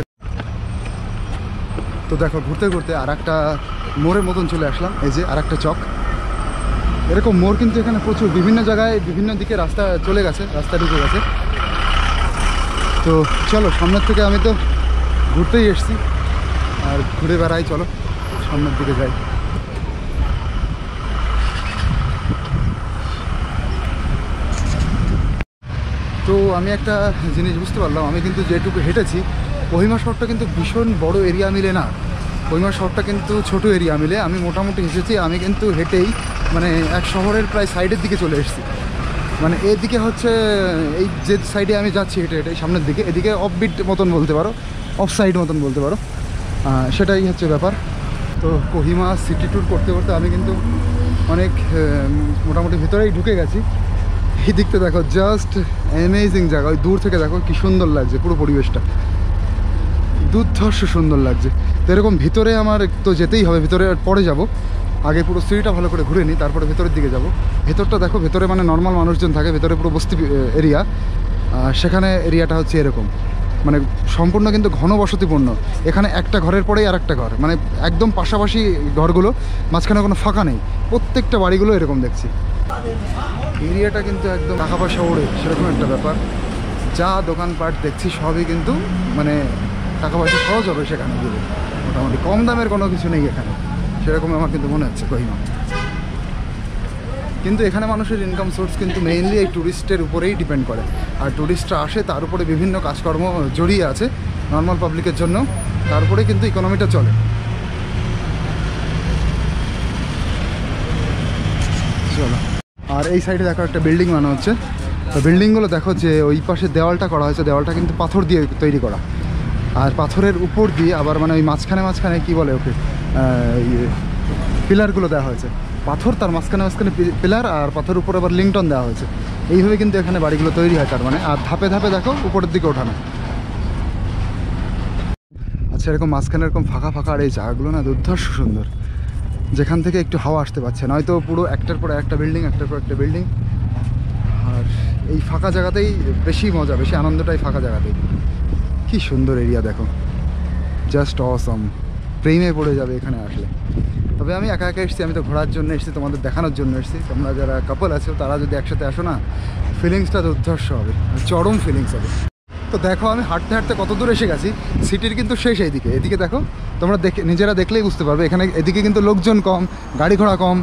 [SPEAKER 1] তো দেখো ঘুরতে ঘুরতে আর একটা মোড়ের মতন চলে আসলাম। এই যে আর একটা চক, এরকম মোড় কিন্তু এখানে প্রচুর, বিভিন্ন জায়গায় বিভিন্ন দিকে রাস্তা চলে গেছে, রাস্তা ঢুকে গেছে। তো চলো সামনের থেকে, আমি তো ঘুরতেই এসছি আর ঘুরে বেড়াই, চলো সামনের দিকে যাই। তো আমি একটা জিনিস বুঝতে পারলাম, আমি কিন্তু যেটুকু হেঁটেছি, কোহিমা শহরটা কিন্তু ভীষণ বড় এরিয়া মিলে না, কোহিমা শহরটা কিন্তু ছোট এরিয়া মিলে। আমি মোটামুটি এসেছি, আমি কিন্তু হেঁটেই মানে এক শহরের প্রায় সাইডের দিকে চলে এসেছি। মানে এদিকে হচ্ছে এই যে সাইডে আমি যাচ্ছি হেঁটে হেঁটে সামনের দিকে, এদিকে অফবিট মতন বলতে পারো, অফ সাইড মতন বলতে পারো, সেটাই হচ্ছে ব্যাপার। তো কোহিমা সিটি ট্যুর করতে করতে আমি কিন্তু অনেক মোটামুটি ভিতরেই ঢুকে গেছি। এই দিকটা দেখো জাস্ট অ্যামেজিং জায়গা, ওই দূর থেকে দেখো কি সুন্দর লাগছে, পুরো পরিবেশটা দুর্ধর্ষ সুন্দর লাগছে। তো এরকম ভিতরে আমার তো যেতেই হবে, ভিতরে পরে যাব, আগে পুরো সিটিটা ভালো করে ঘুরে নিই, তারপরে ভেতরের দিকে যাব। ভেতরটা দেখো, ভেতরে মানে নর্মাল মানুষজন থাকে, ভেতরে পুরো বস্তি এরিয়া, সেখানে এরিয়াটা হচ্ছে এরকম। মানে সম্পূর্ণ কিন্তু ঘনবসতিপূর্ণ। এখানে একটা ঘরের পরেই আর একটা ঘর, মানে একদম পাশাপাশি ঘরগুলো, মাঝখানে কোনো ফাঁকা নেই। প্রত্যেকটা বাড়িগুলো এরকম দেখছি। এরিয়াটা কিন্তু একদম টাকা পয়সা ওড়ে সেরকম একটা ব্যাপার। যা দোকানপাট দেখছি সবই কিন্তু মানে টাকা পয়সা খরচ হবে সেখানে গেলে, মোটামুটি কম দামের কোনো কিছু নেই এখানে, সেরকম আমার কিন্তু মনে হচ্ছে কোহিমা। কিন্তু এখানে মানুষের ইনকাম সোর্স কিন্তু মেইনলি এই ট্যুরিস্টের উপরেই ডিপেন্ড করে। আর ট্যুরিস্টরা আসে, তার উপরে বিভিন্ন কাজকর্ম জড়িয়ে আছে নর্মাল পাবলিকের জন্য, তারপরে কিন্তু ইকোনমিটা চলে। চলো, আর এই সাইডে দেখো একটা বিল্ডিং বানানো হচ্ছে। তো বিল্ডিংগুলো দেখো যে ওই পাশে দেওয়ালটা করা হয়েছে, দেওয়ালটা কিন্তু পাথর দিয়ে তৈরি করা, আর পাথরের উপর দিয়ে আবার মানে ওই মাঝখানে মাঝখানে কী বলে ওকে পিলারগুলো দেওয়া হয়েছে। পাথর, তার মাঝখানে মাঝখানে পিলার, আর পাথরের উপর আবার লিংটন দেওয়া হয়েছে। এইভাবে কিন্তু এখানে বাড়িগুলো তৈরি হয় তার মানে। আর ধাপে ধাপে দেখো উপরের দিকে ওঠানো। আচ্ছা, এরকম মাঝখানে এরকম ফাঁকা ফাঁকা, আর এই জায়গাগুলো না দুর্ধর্ষ সুন্দর, যেখান থেকে একটু হাওয়া আসতে পারছে, নয়তো পুরো একটার পর একটা বিল্ডিং, একটার পর একটা বিল্ডিং। আর এই ফাঁকা জায়গাতেই বেশি মজা, বেশি আনন্দটাই ফাঁকা জায়গাতেই। কি সুন্দর এরিয়া দেখো, জাস্ট অসম। প্রেমে পড়ে যাবে এখানে আসলে। তবে আমি একা একা এসেছি, আমি তো ঘোরার জন্য এসেছি, তোমাদের দেখানোর জন্য এসেছি। তোমরা যারা কাপল আছো তারা যদি একসাথে আসো না, ফিলিংসটা দুর্ধর্ষ হবে, চরম ফিলিংস হবে। তো দেখো আমি হাঁটতে হাঁটতে কত দূর এসে গেছি। সিটির কিন্তু শেষ এইদিকে, এদিকে দেখো, তোমরা নিজেরা দেখলেই বুঝতে পারবে। এখানে এদিকে কিন্তু লোকজন কম, গাড়ি ঘোড়া কম,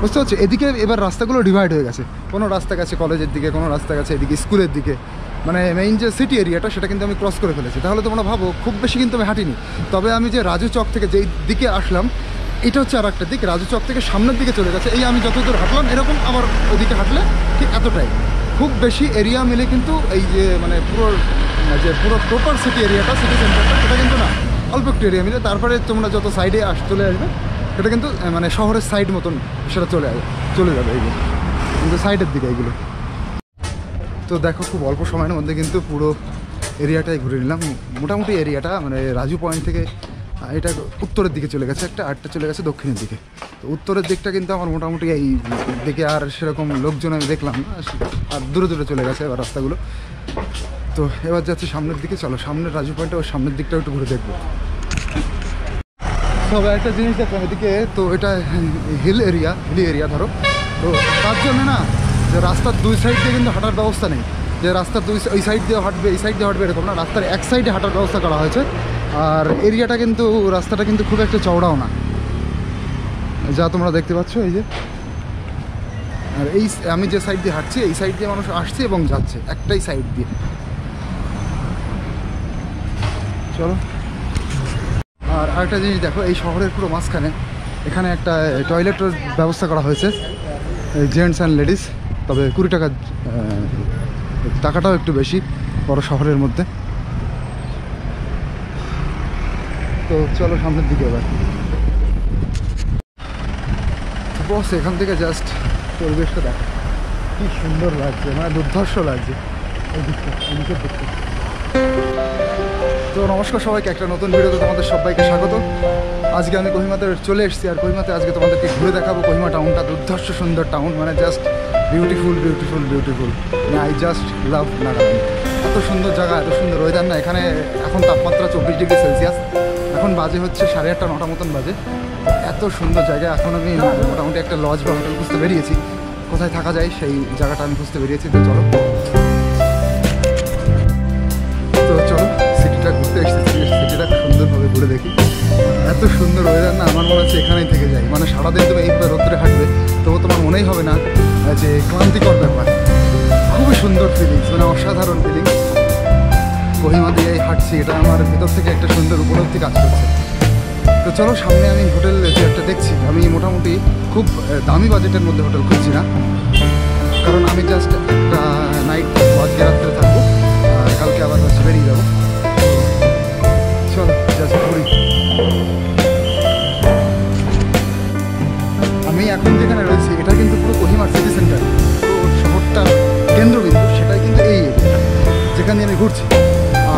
[SPEAKER 1] বুঝতে পারছো? এদিকে এবার রাস্তাগুলো ডিভাইড হয়ে গেছে, কোনো রাস্তা গেছে কলেজের দিকে, কোনো রাস্তা গেছে এদিকে স্কুলের দিকে। মানে মেইন যে সিটি এরিয়াটা সেটা কিন্তু আমি ক্রস করে ফেলেছি। তাহলে তোমরা ভাবো খুব বেশি কিন্তু আমি হাঁটিনি। তবে আমি যে রাজু চক থেকে যেই দিকে আসলাম, এটা হচ্ছে আর একটা দিক, রাজু চক থেকে সামনের দিকে চলে গেছে। এই আমি যতদূর হাঁটলাম এরকম আবার ওদিকে হাঁটলে ঠিক এতটাই। খুব বেশি এরিয়া মিলে কিন্তু এই যে মানে পুরো প্রপার সিটি এরিয়াটা, সিটি সেন্টারটা, সেটা কিন্তু না, অল্প একটু এরিয়া মিলে। তারপরে তোমরা যত সাইডে চলে আসবে সেটা কিন্তু মানে শহরের সাইড মতন সেটা চলে যাবে এইগুলো, কিন্তু সাইডের দিকে এইগুলো। তো দেখো খুব অল্প সময়ের মধ্যে কিন্তু পুরো এরিয়াটাই ঘুরে নিলাম। মোটামুটি এরিয়াটা মানে রাজু পয়েন্ট থেকে এটা উত্তরের দিকে চলে গেছে একটা, আরটা চলে গেছে দক্ষিণের দিকে। তো উত্তরের দিকটা কিন্তু আমার মোটামুটি এই দিকে আর সেরকম লোকজন আমি দেখলাম না, আর দূরে দূরে চলে গেছে এবার রাস্তাগুলো। তো এবার যাচ্ছে সামনের দিকে। চলো সামনের রাজু পয়েন্টে ওর সামনের দিকটাও একটু ঘুরে দেখবো। তবে একটা জিনিস দেখলাম এদিকে, তো এটা হিলি এরিয়া ধরো, তো তার জন্য না যে রাস্তার দুই সাইড দিয়ে কিন্তু হাঁটার ব্যবস্থা নেই, যে রাস্তার ওই সাইড দিয়ে হাঁটবে এই সাইড দিয়ে হাঁটবে এরকম না, রাস্তার এক সাইডে হাঁটার ব্যবস্থা করা হয়েছে। আর এরিয়াটা কিন্তু রাস্তাটা কিন্তু খুব একটা চওড়াও না, যা তোমরা দেখতে পাচ্ছ এই যে। আর এই আমি যে সাইড দিয়ে হাঁটছি, এই সাইড দিয়ে মানুষ আসছে এবং যাচ্ছে একটাই সাইড দিয়ে। চলো, আর আরেকটা জিনিস দেখো, এই শহরের পুরো মাঝখানে এখানে একটা টয়লেটের ব্যবস্থা করা হয়েছে, জেন্টস অ্যান্ড লেডিস। তবে 20 টাকা, টাকাটাও একটু বেশি বড় শহরের মধ্যে। তো চলো সামনের দিকে এবার। বস এখান থেকে জাস্ট পরিবেশটা দেখো কি সুন্দর লাগছে, মানে দুর্ধর্ষ লাগছে এই দিকটা, এদিকের দিকটা। তো নমস্কার সবাইকে, একটা নতুন ভিডিওতে তোমাদের সবাইকে স্বাগত। আজকে আমি কোহিমাতে চলে এসেছি, আর কোহিমাতে আজকে তোমাদেরকে ঘুরে দেখাবো কোহিমা টাউনটা। দুর্ধর্ষ সুন্দর টাউন, মানে just beautiful. I just love Nagaland. এত সুন্দর জায়গা, এত সুন্দর ওয়েদার না এখানে। এখন তাপমাত্রা 24 ডিগ্রি সেলসিয়াস, এখন বাজে হচ্ছে 8:30 9টা মতন বাজে। এত সুন্দর জায়গা। এখন আমি মোটামুটি একটা লজ বা হোটেল খুঁজতে বেরিয়েছি, কোথায় থাকা যায় সেই জায়গাটা আমি খুঁজতে বেরিয়েছি। তো চলো সিটিটা ঘুরতে এসেছি, সিটিটা সুন্দরভাবে ঘুরে দেখি। এত সুন্দর ওয়েদার না, আমার মনে হচ্ছে এখানেই থেকে যাই। মানে সারাদিন তুমি এইভাবে রোদ্রে হাঁটবে তবু তোমার মনেই হবে না যে ক্লান্তিকর ব্যাপার। খুবই সুন্দর ফিলিংস, মানে অসাধারণ ফিলিংস। কোহিমা দিয়ে হাঁটছি, এটা আমার ভিতর থেকে একটা সুন্দর উপলব্ধি কাজ করছে। তো চলো সামনে আমি হোটেল যে একটা দেখছি, আমি মোটামুটি খুব দামি বাজেটের মধ্যে হোটেল খুঁজছি না, কারণ আমি জাস্ট একটা নাইট আজকে রাত্রে থাকবো, কালকে আবার হচ্ছে বেরিয়ে যাবো। চলো জাস্ট ঘুরি। আমি এখন যেখানে রয়েছি এটা কিন্তু পুরো কোহিমার সিটি সেন্টার, পুরো শহরটার কেন্দ্রবিন্দু, সেটাই কিন্তু এই এরিয়া যেখানে আমি ঘুরছি।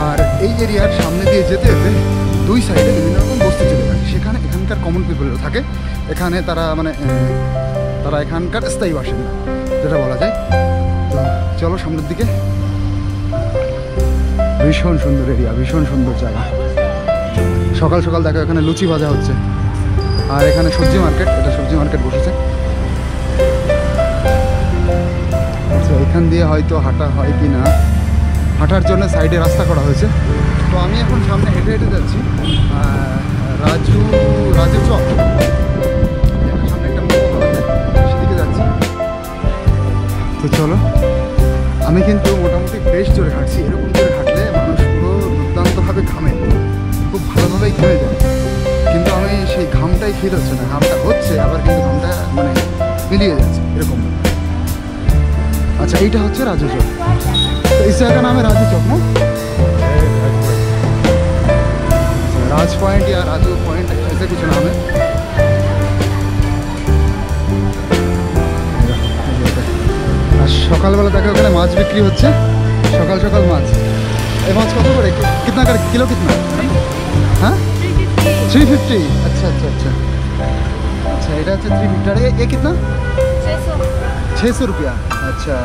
[SPEAKER 1] আর এই এরিয়ার সামনে দিয়ে যেতে যেতে দুই সাইডে বিভিন্ন রকম বস্তি চলে যায়, সেখানে এখানকার কমন পিপলও থাকে। এখানে তারা তারা এখানকার স্থায়ী বাসিন্দা যেটা বলা যায়। তো চলো সামনের দিকে। ভীষণ সুন্দর এরিয়া, ভীষণ সুন্দর জায়গা। সকাল সকাল দেখো এখানে লুচি ভাজা হচ্ছে, আর এখানে সবজি মার্কেট, এটা সবজি মার্কেট বসেছে। আচ্ছা, এখান দিয়ে হয়তো হাঁটা হয় কি না, হাঁটার জন্য সাইডে রাস্তা করা হয়েছে। তো আমি এখন সামনে হেঁটে হেঁটে যাচ্ছি রাজু চক, সামনে একটা মোড় হবে, সেদিকে যাচ্ছি। তো চলো, আমি কিন্তু মোটামুটি বেশ জোরে হাঁটছি। এরকম জোরে হাঁটলে মানুষ পুরো দুর্দান্তভাবে ঘামে, খুব ভালোভাবেই ঘেমে যায়, কিন্তু আমি সেই ঘামটাই ফিল হচ্ছে না। ঘামটা হচ্ছে, আবার কিন্তু ঘামটা মানে মিলিয়ে যাচ্ছে এরকম। अच्छा এইটা হচ্ছে রাজু চক। तो इस जगह का नाम है राजू चौक ना, राज पॉइंट या राजू पॉइंट ऐसे कुछ नाम है। আর সকালবেলা দেখা ওখানে মাছ বিক্রি হচ্ছে, সকাল সকাল মাছ। এই মাছ কত করে, কিতনা করে কিলো, কিতনা? হ্যাঁ 350। अच्छा अच्छा अच्छा अच्छा, এটা হচ্ছে 350। আর ये कितना? 600 रुपया। अच्छा,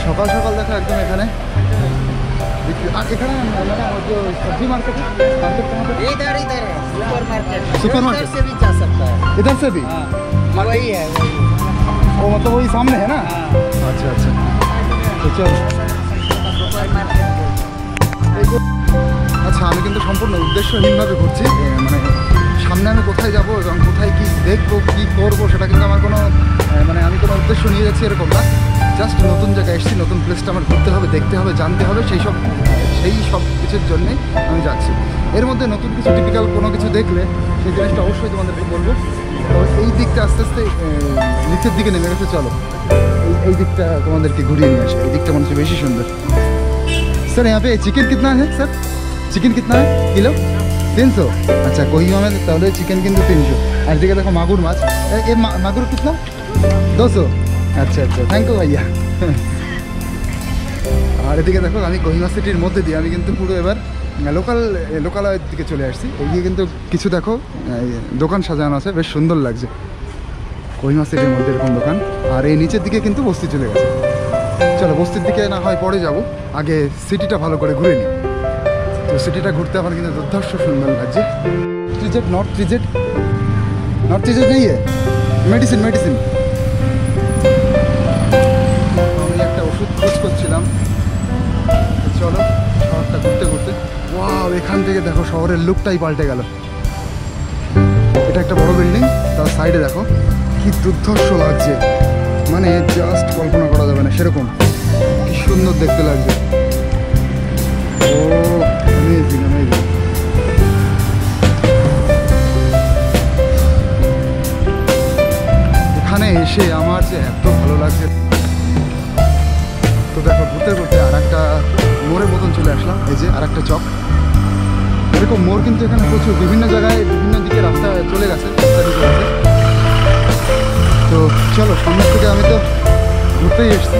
[SPEAKER 1] সকাল সকাল দেখো একদম এখানে বিক্রি। আর এখানে সবজি মার্কেট
[SPEAKER 3] इधर इधर है सुपर मार्केट।
[SPEAKER 1] सुपर मार्केट
[SPEAKER 3] इधर से भी जा सकता है।
[SPEAKER 1] इधर से भी?
[SPEAKER 3] हाँ, वही है वही।
[SPEAKER 1] वो मतलब वही सामने है ना? अच्छा अच्छा, तो चलो।
[SPEAKER 3] सुपर मार्केट बोलते हैं।
[SPEAKER 1] আচ্ছা, আমি কিন্তু সম্পূর্ণ উদ্দেশ্যহীনভাবে ঘুরছি, মানে সামনে আমি কোথায় যাব এবং কোথায় কি দেখবো কি করবো সেটা কিন্তু আমার কোনো মানে আমি কোনো উদ্দেশ্য নিয়ে যাচ্ছি এরকম না। জাস্ট নতুন জায়গায় এসেছি, নতুন প্লেসটা আমার ঘুরতে হবে, দেখতে হবে, জানতে হবে, সেই সব কিছুর জন্যেই আমি যাচ্ছি। এর মধ্যে নতুন কিছু টিপিক্যাল কোনো কিছু দেখলে সেই জিনিসটা অবশ্যই তোমাদেরকে বলবো। তো এই দিকটা আস্তে আস্তে নিচের দিকে নেমে গেছে, চলো এই দিকটা তোমাদেরকে ঘুরিয়ে নিয়ে আসে। এই দিকটা মনে হচ্ছে বেশি সুন্দর। सर यहाँ पे चिकन कितना है सर? चिकन कितना है किलो? 300। अच्छा, कोहिमा में তাহলে চিকেন কিন্তু 300। আর দিকে দেখো মাগুর মাছ, এ মাগুর कितना? 200। আচ্ছা আচ্ছা, থ্যাংক ইউ ভাইয়া। আর এদিকে দেখো আমি কোহিমা সিটির মধ্যে দিয়ে আমি কিন্তু পুরো এবার লোকালয়ের দিকে চলে আসছি। এদিকে কিন্তু কিছু দেখো দোকান সাজানো আছে, বেশ সুন্দর লাগছে কোহিমা সিটির মধ্যে এরকম দোকান। আর এই নিচের দিকে কিন্তু বস্তি চলে গেছে। চলো বস্তির দিকে না হয় পরে যাব, আগে সিটিটা ভালো করে ঘুরে নিই। তো সিটিটা ঘুরতে আমার কিন্তু দুর্ধর্ষ সুন্দর লাগছে। ট্রিজেট নর্থ ট্রিজেট নেই মেডিসিন আমি একটা ওষুধ খোঁজ করছিলাম। চলো শহরটা ঘুরতে ঘুরতে, ওয়াও এখান থেকে দেখো শহরের লুকটাই পাল্টে গেল। এটা একটা বড় বিল্ডিং, তার সাইডে দেখো কি দুর্ধর্ষ লাগছে, মানে জাস্ট কল্পনা করা যাবে না সেরকম কি সুন্দর দেখতে লাগছে। ও অ্যামেজিং অ্যামেজিং। এখানে এসে আমার যে এত ভালো লাগছে। তো দেখো ঘুরতে ঘুরতে আর একটা মোড়ের মতন চলে আসলাম, এই যে আর একটা চক। এরকম মোড় কিন্তু এখানে প্রচুর, বিভিন্ন জায়গায় বিভিন্ন দিকে রাস্তা চলে গেছে, তো চলো সামনের থেকে, আমি তো ঘুরতেই এসছি,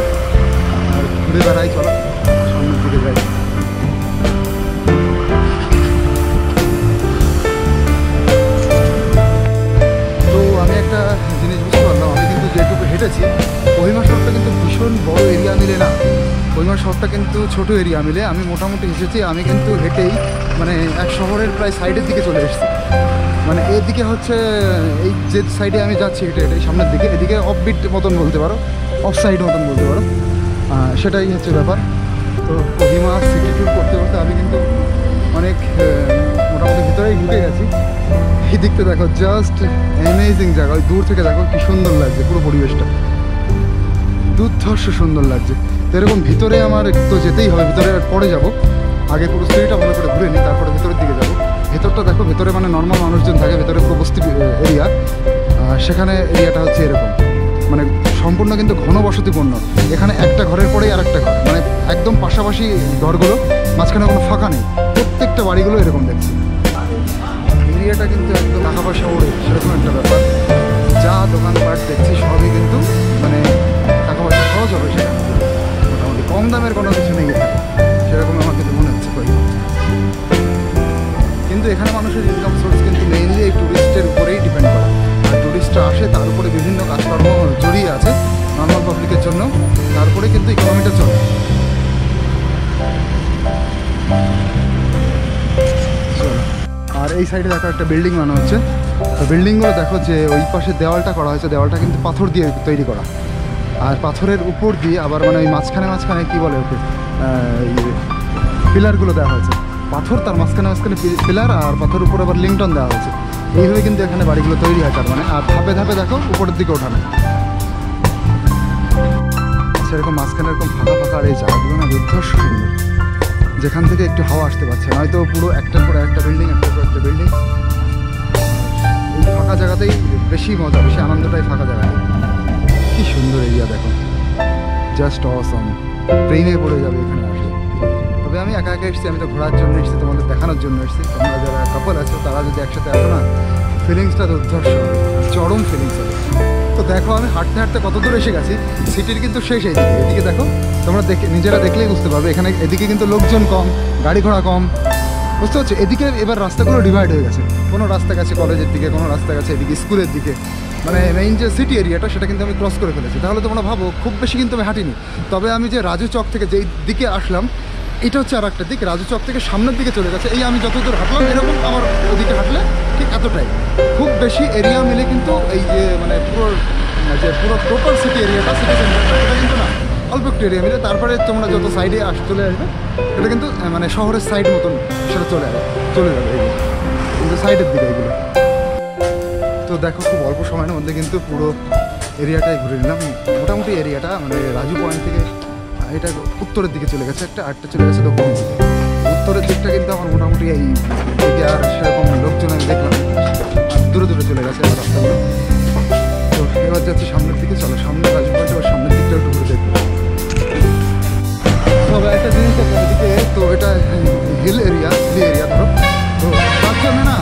[SPEAKER 1] আর ঘুরে বেড়াই, চলো সামনের দিকে যাই। তো আমি একটা জিনিস বুঝতে পারলাম, আমি কিন্তু যেটুকু হেঁটেছি, কোহিমা শহরটা কিন্তু ভীষণ বড় এরিয়া মিলে না, কোহিমা শহরটা কিন্তু ছোট এরিয়া মিলে আমি মোটামুটি এসেছি। আমি কিন্তু হেঁটেই মানে এক শহরের প্রায় সাইডের দিকে চলে এসেছি। মানে এদিকে হচ্ছে এই যে সাইডে আমি যাচ্ছি হেঁটে হেঁটে সামনের দিকে, এদিকে অফবিট মতন বলতে পারো, অফ সাইড মতন বলতে পারো, সেটাই হচ্ছে ব্যাপার। তো কোহিমা সিটি ট্যুর করতে করতে আমি কিন্তু অনেক মোটামুটি ভিতরেই ঢুকে গেছি। এই দিকটা দেখো জাস্ট অ্যামেজিং জায়গা, ওই দূর থেকে দেখো কি সুন্দর লাগছে, পুরো পরিবেশটা দুর্ধর্ষ সুন্দর লাগছে। তো এরকম ভিতরে আমার তো যেতেই হবে, ভিতরে পরে যাব, আগে পুরো সিটিটা ভালো করে ঘুরে নিই, তারপরে ভিতরের দিকে যাবো। ভেতরটা দেখো, ভেতরে মানে নর্মাল মানুষজন থাকে, ভেতরে পুরো বস্তি এরিয়া, সেখানে এরিয়াটা হচ্ছে এরকম, মানে সম্পূর্ণ কিন্তু ঘনবসতিপূর্ণ। এখানে একটা ঘরের পরেই আর একটা ঘর, মানে একদম পাশাপাশি ঘরগুলো, মাঝখানে কোনো ফাঁকা নেই, প্রত্যেকটা বাড়িগুলো এরকম দেখছি। এরিয়াটা কিন্তু একদম টাকা পয়সা ওড়ে সেরকম একটা ব্যাপার। যা দোকানপাট দেখছি সবই কিন্তু মানে টাকা পয়সা খরচ হবে, সেখানে মোটামুটি কম দামের কোনো কিছু নেই এখানে, সেরকম আমার কিন্তু মনে হচ্ছে। কিন্তু এখানে মানুষের ইনকাম সোর্স কিন্তু মেইনলি এই ট্যুরিস্টের উপরেই ডিপেন্ড করে। আর ট্যুরিস্টরা আসে, তার উপরে বিভিন্ন কাজকর্ম জড়িয়ে আছে নর্মাল পাবলিকের জন্য, তারপরে কিন্তু ইকোনমিটা চলে। চলো। আর এই সাইডে দেখো একটা বিল্ডিং বানানো হচ্ছে। বিল্ডিংগুলো দেখো যে ওই পাশে দেওয়ালটা করা হয়েছে, দেওয়ালটা কিন্তু পাথর দিয়ে তৈরি করা। আর পাথরের উপর দিয়ে আবার মানে ওই মাঝখানে মাঝখানে কী বলে ওকে পিলারগুলো দেওয়া হয়েছে। পাথর তার মাঝখানে মাঝখানে পিলার, আর পাথরের উপর আবার লিংটন দেওয়া হয়েছে। এইভাবে কিন্তু এখানে বাড়িগুলো তৈরি হয় তার মানে। আর ধাপে ধাপে দেখো উপরের দিকে ওঠানো, সেরকম মাঝখানে এরকম ফাঁকা ফাঁকা। আর এই জায়গাগুলো না দুর্ধর্ষ সুন্দর, যেখান থেকে একটু হাওয়া আসতে পারছে, নয়তো পুরো একটার পরে একটা বিল্ডিং, একটার পর একটা বিল্ডিং। এই ফাঁকা জায়গাতেই বেশি মজা, বেশি আনন্দটাই ফাঁকা জায়গায়। কি সুন্দর এরিয়া দেখো, জাস্ট অসম। ট্রেনে পড়ে যাবে এখানে আসলে। তবে আমি একা একা এসেছি, আমি তো ঘোরার জন্য এসেছি, তোমাদের দেখানোর জন্য এসেছি। তোমরা যারা কাপল আছো তারা যদি একসাথে আসো না, ফিলিংসটা দুর্ধর্ষ, চরম ফিলিংস হবে। তো দেখো আমি হাঁটতে হাঁটতে কত দূর এসে গেছি। সিটির কিন্তু শেষ এইদিকে। এদিকে দেখো, তোমরা নিজেরা দেখলেই বুঝতে পারবে। এখানে এদিকে কিন্তু লোকজন কম, গাড়ি ঘোড়া কম, বুঝতে পারছো? এদিকে এবার রাস্তাগুলো ডিভাইড হয়ে গেছে। কোনো রাস্তা গেছে কলেজের দিকে, কোনো রাস্তা গেছে এদিকে স্কুলের দিকে। মানে মেইন যে সিটি এরিয়াটা সেটা কিন্তু আমি ক্রস করে ফেলেছি। তাহলে তোমরা ভাবো খুব বেশি কিন্তু আমি হাঁটিনি। তবে আমি যে রাজু চক থেকে যেই দিকে আসলাম, এটা হচ্ছে আর একটা দিক। রাজু চক থেকে সামনের দিকে চলে গেছে। এই আমি যতদূর হাঁটলাম এরকম আমার ওদিকে হাঁটলে ঠিক এতটাই। খুব বেশি এরিয়া মিলে কিন্তু এই যে মানে পুরো টোটাল সিটি এরিয়াটা, সিটি সেন্টারটা, সেটা কিন্তু না, অল্প একটু এরিয়া মিলে। তারপরে তোমরা যত সাইডে চলে আসবে, এটা কিন্তু মানে শহরের সাইড মতন সেটা চলে যাবে এইগুলো কিন্তু সাইডের দিকে এগুলো। তো দেখো খুব অল্প সময়ের মধ্যে কিন্তু পুরো এরিয়াটাই ঘুরে নিলাম। মোটামুটি এরিয়াটা মানে রাজু পয়েন্ট থেকে এটা উত্তরের দিকে চলে গেছে একটা, আরেকটা চলে গেছে দক্ষিণ দিকে। উত্তরের দিকটা কিন্তু আমার মোটামুটি এই দিকে আর সেরকম লোকজন আমি দেখলাম, দূরে দূরে চলে গেছে রাস্তাগুলো। তো এবার যাচ্ছি সামনের দিকে। চলো সামনে রাজু পয়েন্ট, এবার সামনের দিকটা একটু ঘুরে দেখবো। তবে একটা জিনিস আছে এদিকে, তো এটা হিল এরিয়া ধরো। তো তার জন্য না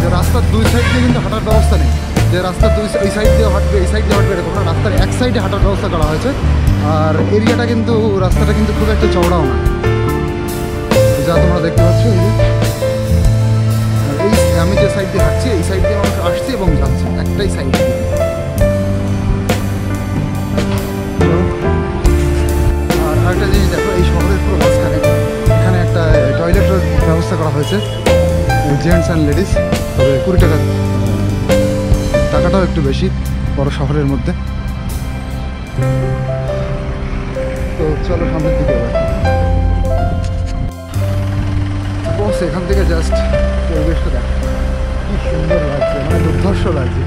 [SPEAKER 1] যে রাস্তার দুই সাইড দিয়ে কিন্তু হাঁটার ব্যবস্থা নেই, যে রাস্তার ওই সাইড দিয়ে হাঁটবে, এই সাইড দিয়ে হাঁটবে, এরকম না। রাস্তার এক সাইডে হাঁটার ব্যবস্থা করা হয়েছে। আর এরিয়াটা কিন্তু, রাস্তাটা কিন্তু খুব একটা চওড়াও না, যা তোমরা দেখতে পাচ্ছ। এই আমি যে সাইড দিয়ে হাঁটছি, এই সাইড দিয়ে মানুষ আসছে এবং যাচ্ছে, একটাই সাইড দিয়ে। আর আরেকটা জিনিস দেখো, এই শহরের পুরো মাঝখানে এখানে একটা টয়লেটের ব্যবস্থা করা হয়েছে, জেন্টস অ্যান্ড লেডিস। তবে 20 টাকা, টাকাটাও একটু বেশি বড় শহরের মধ্যে। তো চলো সামনের দিকে এবার। বস এখান থেকে জাস্ট পরিবেশটা দেখো, কি সুন্দর লাগছে, মানে দুর্ধর্ষ লাগছে।